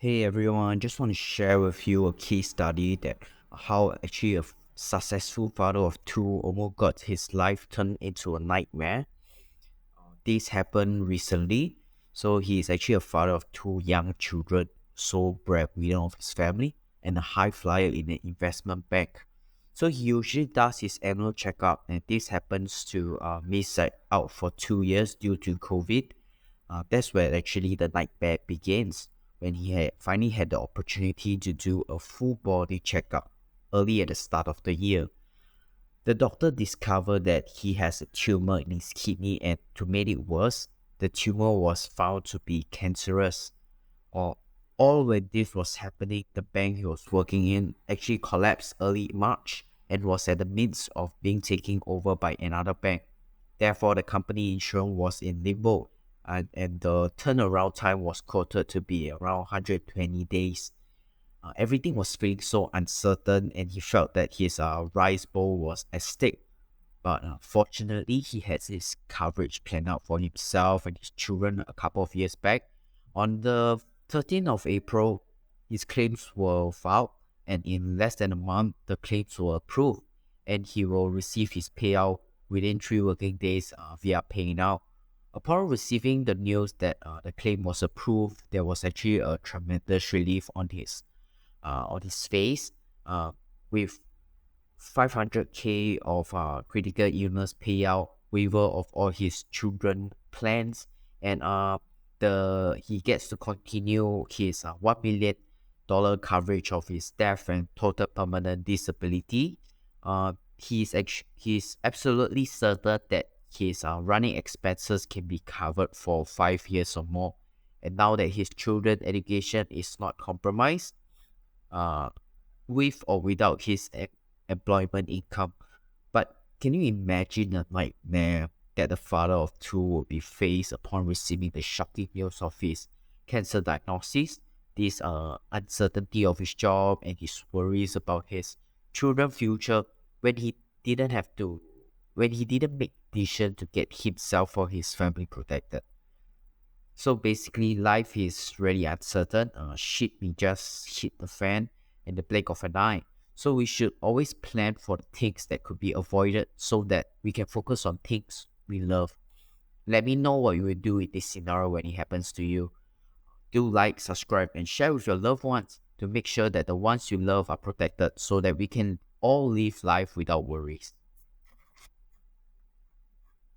Hey everyone, just want to share with you a case study that how actually successful father of two almost got his life turned into a nightmare. This happened recently. So he is actually a father of two young children, sole breadwinner of his family, and a high flyer in an investment bank. So he usually does his annual checkup, and this happens to miss out for 2 years due to COVID. That's where actually the nightmare begins when he had finally had the opportunity to do a full body checkup early at the start of the year. The doctor discovered that he has a tumor in his kidney, and to make it worse, the tumor was found to be cancerous. Or all when this was happening, the bank he was working in actually collapsed early March and was at the midst of being taken over by another bank. Therefore, the company insurance was in limbo, and the turnaround time was quoted to be around 120 days. Everything was feeling so uncertain, and he felt that his rice bowl was at stake. But fortunately, he had his coverage planned out for himself and his children a couple of years back. On the 13th of April, his claims were filed, and in less than a month, the claims were approved, and he will receive his payout within 3 working days via PayNow. Upon receiving the news that the claim was approved, there was actually a tremendous relief on his face, with 500K of critical illness payout, waiver of all his children plans, and the he gets to continue his $1 million coverage of his death and total permanent disability. He's absolutely certain that his running expenses can be covered for 5 years or more. And now that his children education is not compromised, uh, with or without his employment income. But can you imagine the nightmare that the father of two would be faced upon receiving the shocking news of his cancer diagnosis, this uncertainty of his job, and his worries about his children's future when he didn't have to, when he didn't make decision to get himself or his family protected. So basically, life is really uncertain. Shit may just hit the fan in the blink of an eye. So we should always plan for the things that could be avoided so that we can focus on things we love. Let me know what you will do in this scenario when it happens to you. Do like, subscribe, and share with your loved ones to make sure that the ones you love are protected so that we can all live life without worries.